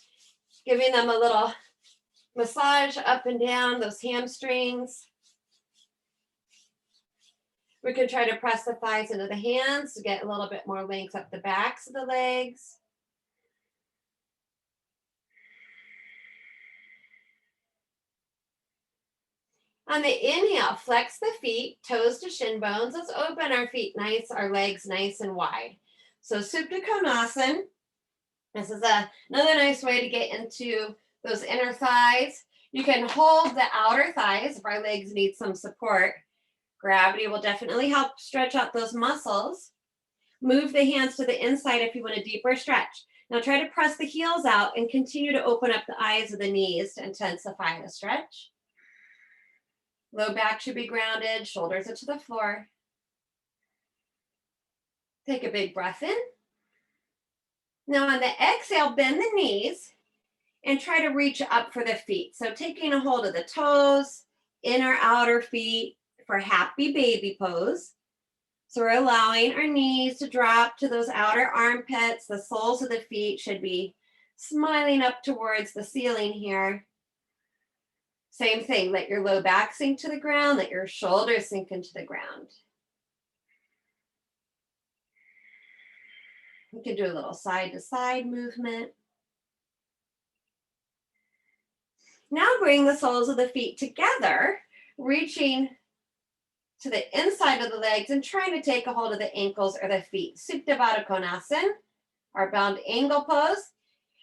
giving them a little massage up and down those hamstrings. We can try to press the thighs into the hands to get a little bit more length up the backs of the legs. On the inhale, flex the feet, toes to shin bones. Let's open our feet nice, our legs nice and wide. So Supine Konasana. This is another nice way to get into those inner thighs. You can hold the outer thighs if our legs need some support. Gravity will definitely help stretch out those muscles. Move the hands to the inside if you want a deeper stretch. Now try to press the heels out and continue to open up the eyes of the knees to intensify the stretch. Low back should be grounded, shoulders are to the floor. Take a big breath in. Now on the exhale, bend the knees and try to reach up for the feet. So taking a hold of the toes, inner outer feet for happy baby pose. So we're allowing our knees to drop to those outer armpits. The soles of the feet should be smiling up towards the ceiling here. Same thing, let your low back sink to the ground, let your shoulders sink into the ground. We can do a little side to side movement. Now bring the soles of the feet together, reaching to the inside of the legs and trying to take a hold of the ankles or the feet. Supta Baddha Konasana, our bound angle pose.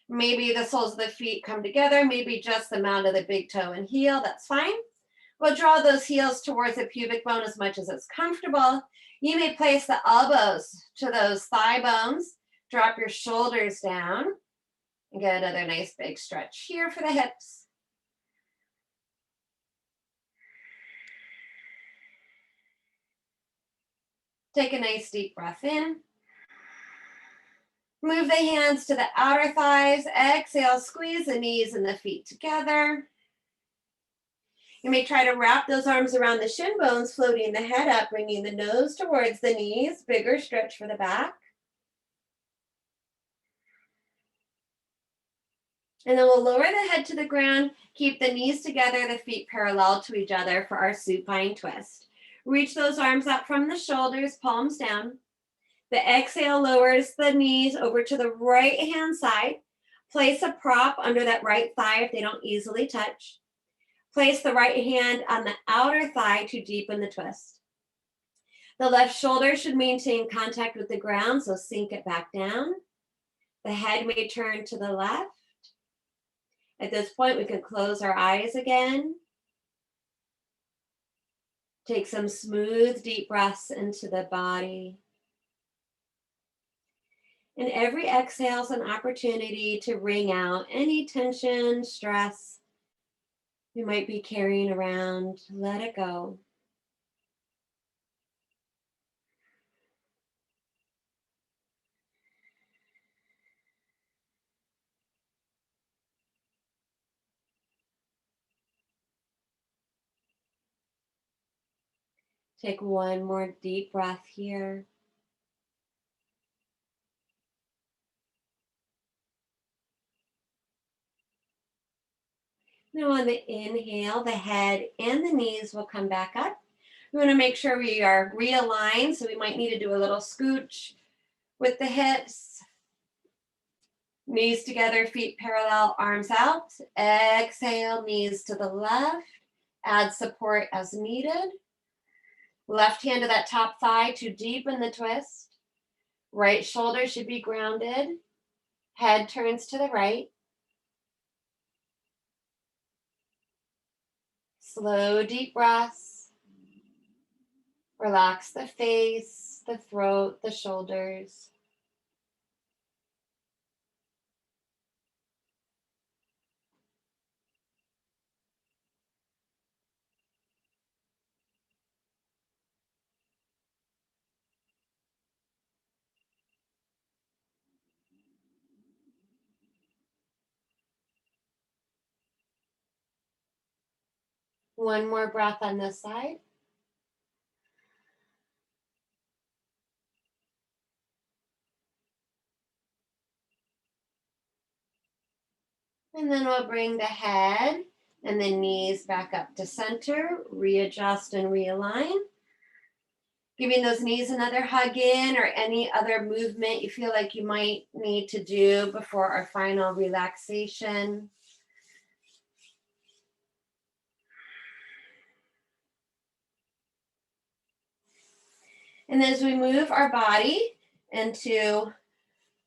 Maybe the soles of the feet come together, maybe just the mound of the big toe and heel, that's fine. We'll draw those heels towards the pubic bone as much as it's comfortable. You may place the elbows to those thigh bones, drop your shoulders down, and get another nice big stretch here for the hips. Take a nice deep breath in. Move the hands to the outer thighs. Exhale, squeeze the knees and the feet together. You may try to wrap those arms around the shin bones, floating the head up, bringing the nose towards the knees. Bigger stretch for the back. And then we'll lower the head to the ground. Keep the knees together, the feet parallel to each other for our supine twist. Reach those arms up from the shoulders, palms down. The exhale lowers the knees over to the right hand side. Place a prop under that right thigh if they don't easily touch. Place the right hand on the outer thigh to deepen the twist. The left shoulder should maintain contact with the ground, so sink it back down. The head may turn to the left. At this point, we can close our eyes again. Take some smooth, deep breaths into the body. And every exhale is an opportunity to wring out any tension, stress you might be carrying around. Let it go. Take one more deep breath here. Now on the inhale, the head and the knees will come back up. We want to make sure we are realigned, so we might need to do a little scooch with the hips. Knees together, feet parallel, arms out. Exhale, knees to the left. Add support as needed. Left hand to that top thigh to deepen the twist. Right shoulder should be grounded. Head turns to the right. Slow, deep breaths. Relax the face, the throat, the shoulders. One more breath on this side. And then we'll bring the head and the knees back up to center, readjust and realign. Giving those knees another hug in, or any other movement you feel like you might need to do before our final relaxation. And as we move our body into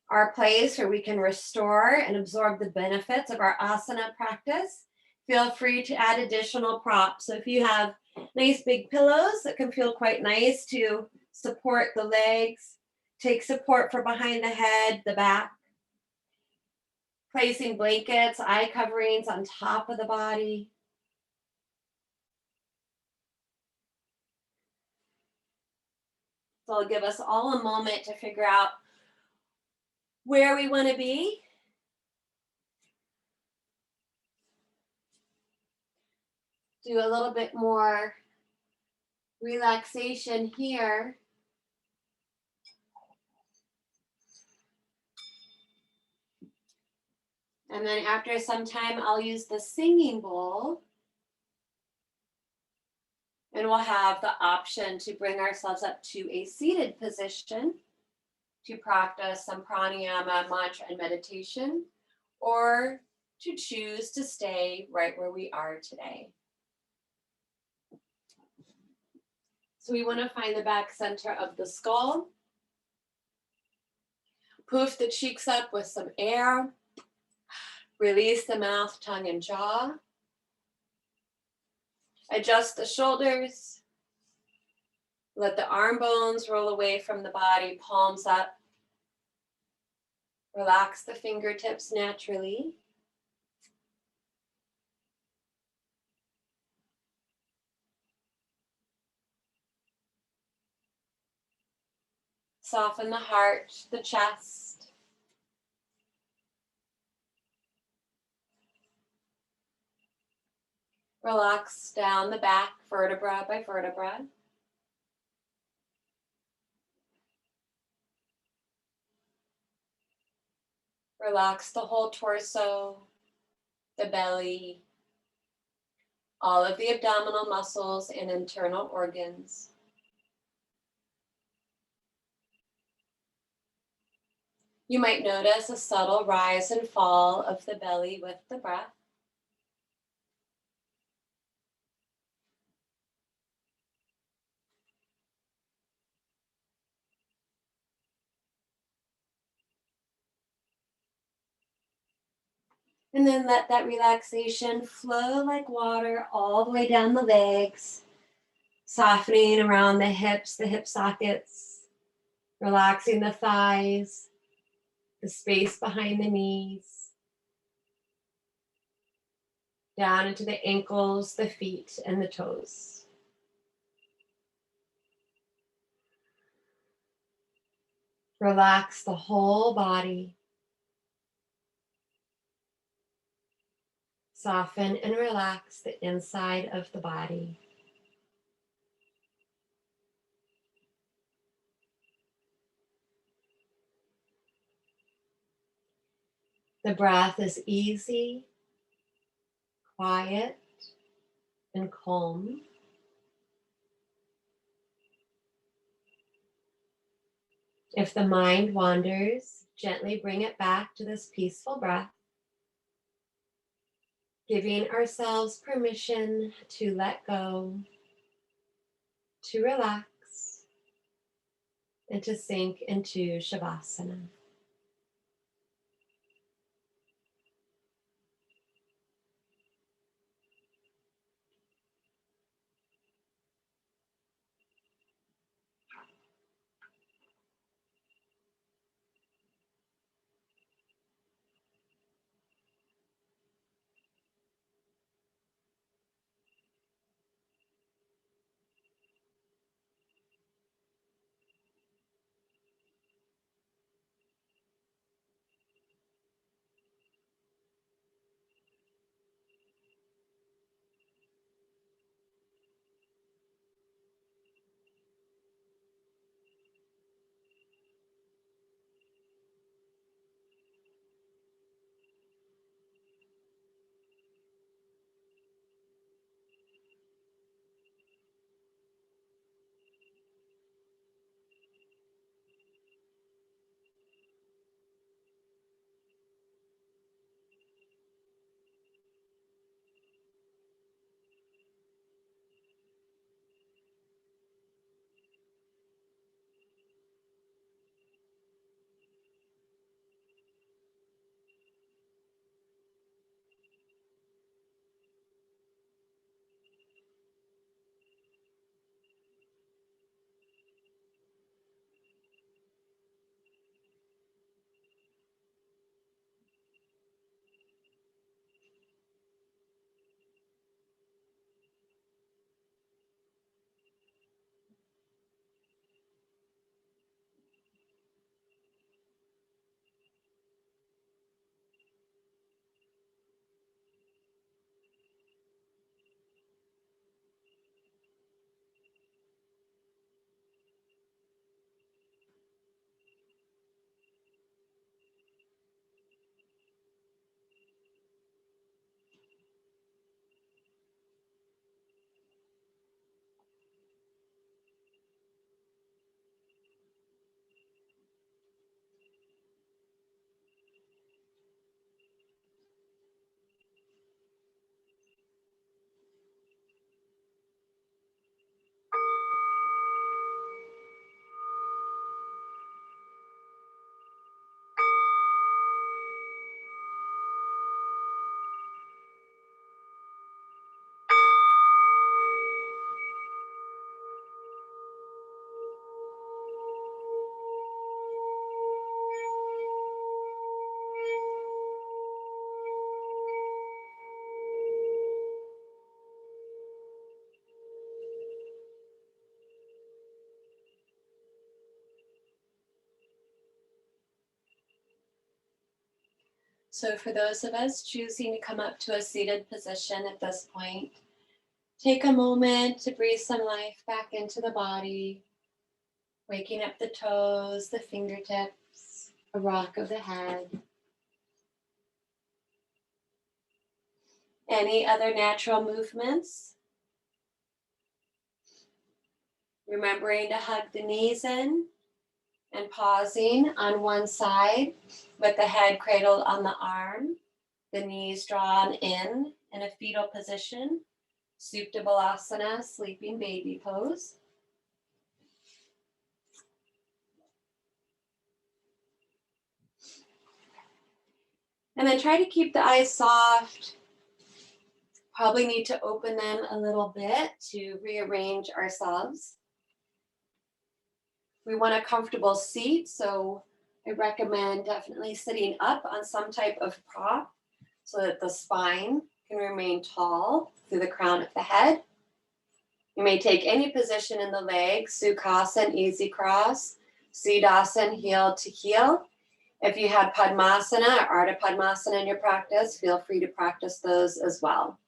our place where we can restore and absorb the benefits of our asana practice, feel free to add additional props. So if you have nice big pillows that can feel quite nice to support the legs, take support for behind the head, the back. Placing blankets, eye coverings on top of the body. So it'll give us all a moment to figure out where we want to be. Do a little bit more relaxation here. And then after some time, I'll use the singing bowl. And we'll have the option to bring ourselves up to a seated position to practice some pranayama, mantra, and meditation, or to choose to stay right where we are today. So we want to find the back center of the skull. Poof the cheeks up with some air. Release the mouth, tongue, and jaw. Adjust the shoulders. Let the arm bones roll away from the body, palms up. Relax the fingertips naturally. Soften the heart, the chest. Relax down the back, vertebra by vertebra. Relax the whole torso, the belly, all of the abdominal muscles and internal organs. You might notice a subtle rise and fall of the belly with the breath. And then let that relaxation flow like water all the way down the legs, softening around the hips, the hip sockets, relaxing the thighs, the space behind the knees, down into the ankles, the feet, and the toes. Relax the whole body. Soften and relax the inside of the body. The breath is easy, quiet, and calm. If the mind wanders, gently bring it back to this peaceful breath, giving ourselves permission to let go, to relax, and to sink into Shavasana. So for those of us choosing to come up to a seated position at this point, take a moment to breathe some life back into the body, waking up the toes, the fingertips, a rock of the head. Any other natural movements? Remembering to hug the knees in and pausing on one side with the head cradled on the arm, the knees drawn in a fetal position, Supta Balasana, sleeping baby pose. And then try to keep the eyes soft. Probably need to open them a little bit to rearrange ourselves. We want a comfortable seat, so I recommend definitely sitting up on some type of prop so that the spine can remain tall through the crown of the head. You may take any position in the legs, Sukhasana, easy cross, Siddhasana, heel to heel. If you had Padmasana or Ardha Padmasana in your practice, feel free to practice those as well.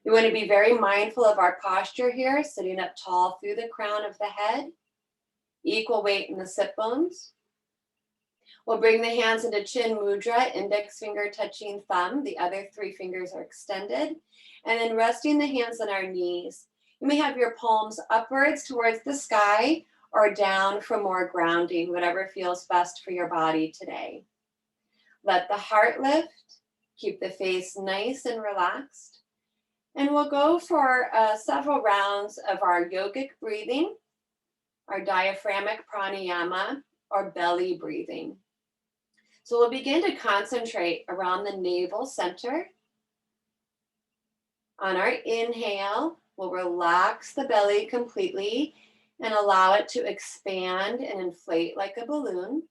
We want to be very mindful of our posture here, sitting up tall through the crown of the head, equal weight in the sit bones. We'll bring the hands into chin mudra, index finger touching thumb, the other 3 fingers are extended, and then resting the hands on our knees. You may have your palms upwards towards the sky or down for more grounding, whatever feels best for your body today. Let the heart lift, keep the face nice and relaxed, and we'll go for several rounds of our yogic breathing, our diaphragmic pranayama, or belly breathing. So we'll begin to concentrate around the navel center. On our inhale, we'll relax the belly completely and allow it to expand and inflate like a balloon.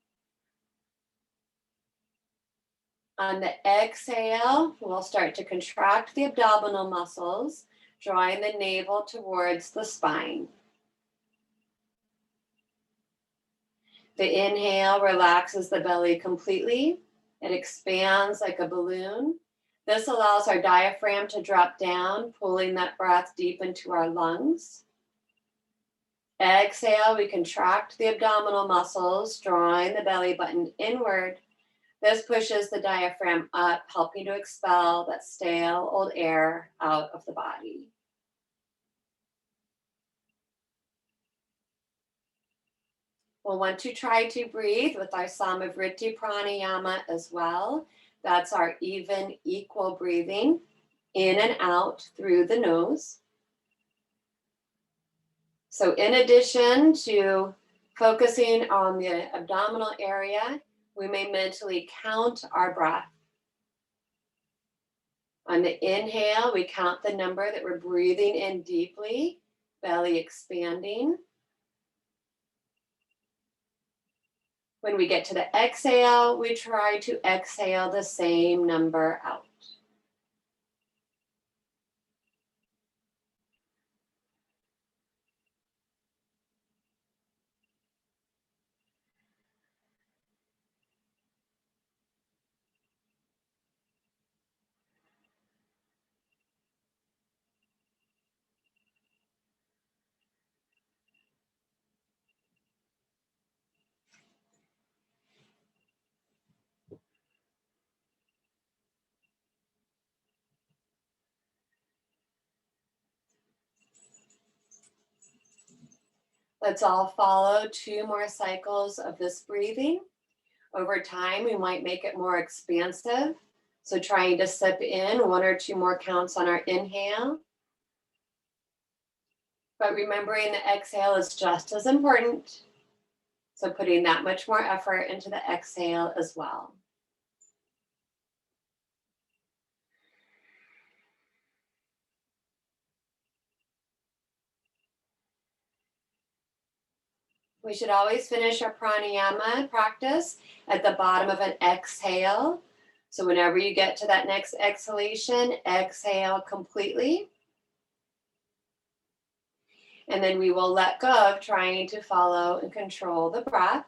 On the exhale, we'll start to contract the abdominal muscles, drawing the navel towards the spine. The inhale relaxes the belly completely. It expands like a balloon. This allows our diaphragm to drop down, pulling that breath deep into our lungs. Exhale, we contract the abdominal muscles, drawing the belly button inward. This pushes the diaphragm up, helping to expel that stale old air out of the body. We'll want to try to breathe with our Samavriti pranayama as well. That's our even, equal breathing in and out through the nose. So in addition to focusing on the abdominal area, we may mentally count our breath. On the inhale, we count the number that we're breathing in deeply, belly expanding. When we get to the exhale, we try to exhale the same number out. Let's all follow 2 more cycles of this breathing. Over time, we might make it more expansive. So trying to sip in 1 or 2 more counts on our inhale. But remembering the exhale is just as important. So putting that much more effort into the exhale as well. We should always finish our pranayama practice at the bottom of an exhale. So whenever you get to that next exhalation, exhale completely. And then we will let go of trying to follow and control the breath.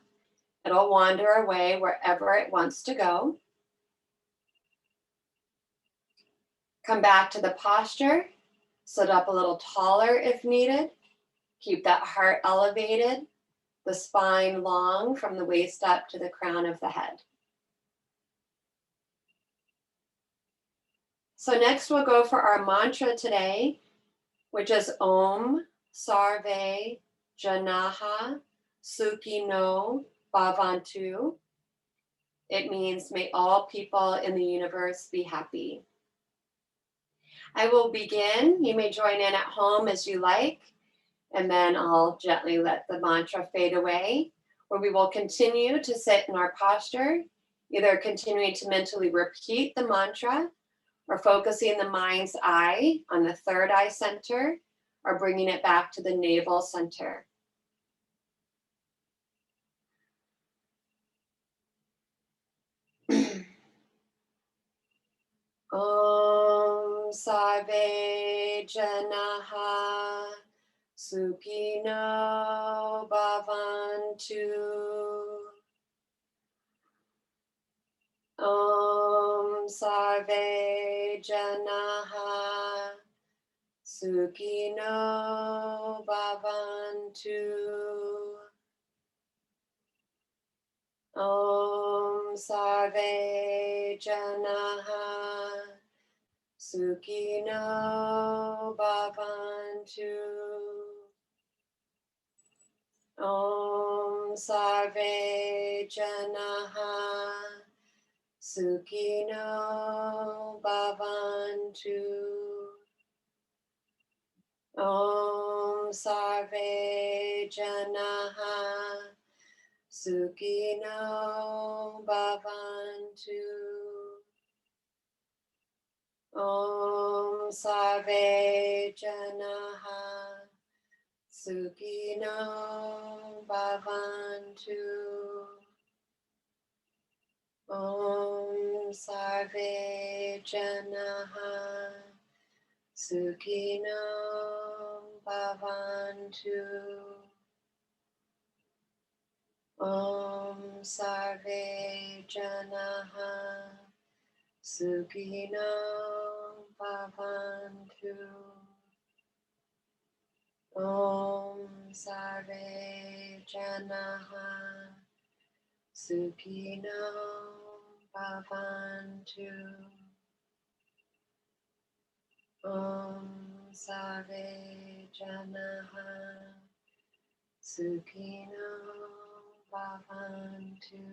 It'll wander away wherever it wants to go. Come back to the posture. Sit up a little taller if needed. Keep that heart elevated, the spine long from the waist up to the crown of the head. So next we'll go for our mantra today, which is Om Sarve Janaha Sukhino Bhavantu. It means may all people in the universe be happy. I will begin. You may join in at home as you like, and then I'll gently let the mantra fade away, where we will continue to sit in our posture, either continuing to mentally repeat the mantra or focusing the mind's eye on the third eye center or bringing it back to the navel center. Om Sarve Janaha Sukhino Bhavantu. Om Sarve Janaha Sukhino Bhavantu. Om Sarve Janaha Sukhino Bhavantu. Om Sarve Janaha Sukhino Bhavantu. Om Sarve Janaha Sukhino Bhavantu. Om Sarve Janaha Sukhino Bhavantu. Om Sarve Janaha Sukhino Bhavantu. Om Sarve Janaha Sukhino Bhavantu. Om Sarve Janaha Sukhino Bhavantu. Om Sarve Janaha Sukhino Bhavantu.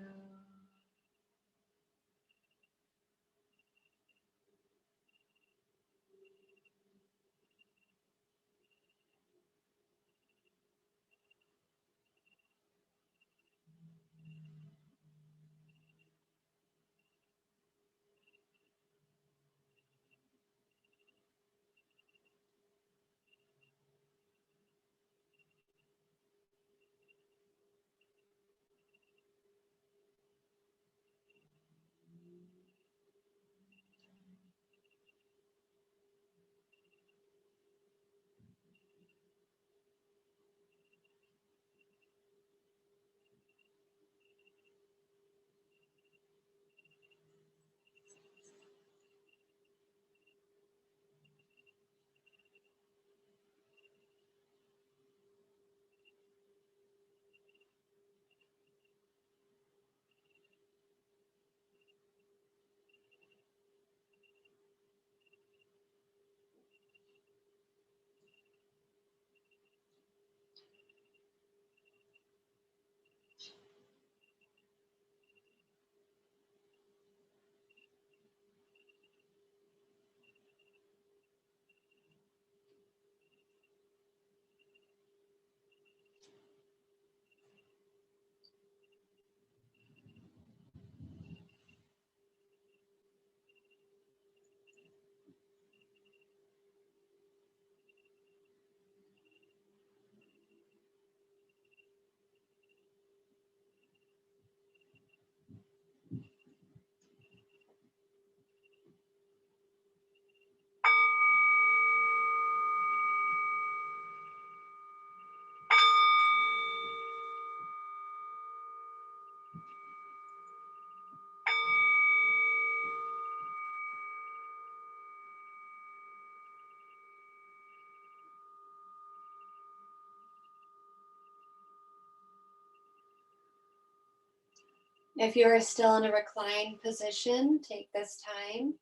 If you are still in a reclined position, take this time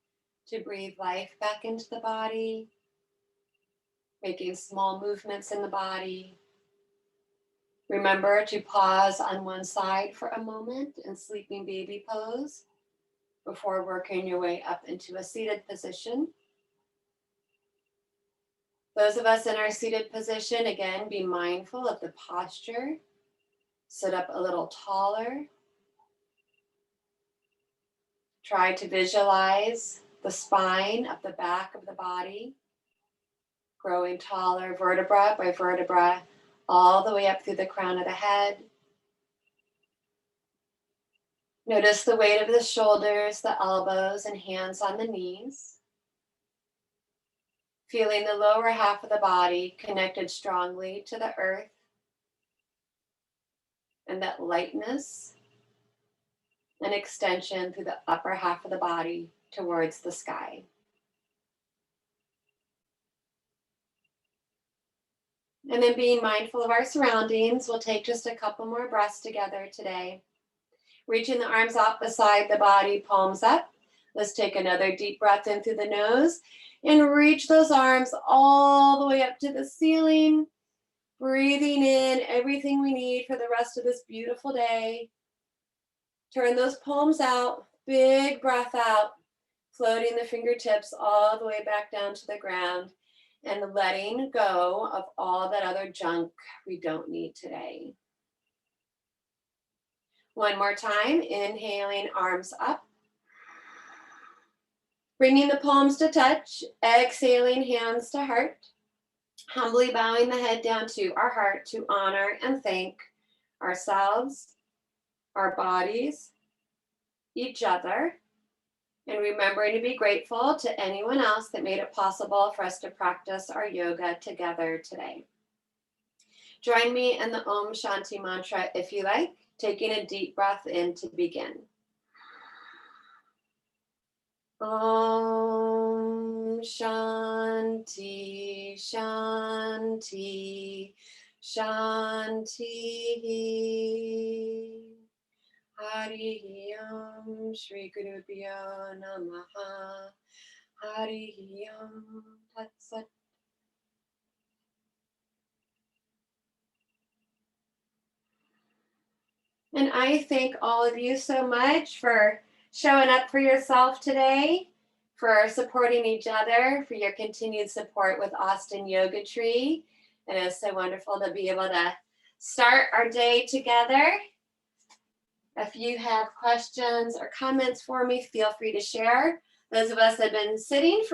to breathe life back into the body, making small movements in the body. Remember to pause on one side for a moment in sleeping baby pose before working your way up into a seated position. Those of us in our seated position, again, be mindful of the posture. Sit up a little taller. Try to visualize the spine of the back of the body, growing taller vertebra by vertebra, all the way up through the crown of the head. Notice the weight of the shoulders, the elbows, and hands on the knees. Feeling the lower half of the body connected strongly to the earth, and that lightness and extension through the upper half of the body towards the sky. And then being mindful of our surroundings, we'll take just a couple more breaths together today. Reaching the arms out beside the body, palms up. Let's take another deep breath in through the nose and reach those arms all the way up to the ceiling. Breathing in everything we need for the rest of this beautiful day. Turn those palms out, big breath out, floating the fingertips all the way back down to the ground and letting go of all that other junk we don't need today. One more time, inhaling, arms up. Bringing the palms to touch, exhaling, hands to heart. Humbly bowing the head down to our heart to honor and thank ourselves, our bodies, each other, and remembering to be grateful to anyone else that made it possible for us to practice our yoga together today. Join me in the Om Shanti Mantra if you like, taking a deep breath in to begin. Om Shanti Shanti Shanti. Hari Om Shri Gurubhyo Namaha. Hari Om Tat Sat. And I thank all of you so much for showing up for yourself today, for supporting each other, for your continued support with Austin Yoga Tree. It is so wonderful to be able to start our day together. If you have questions or comments for me, feel free to share. Those of us that have been sitting for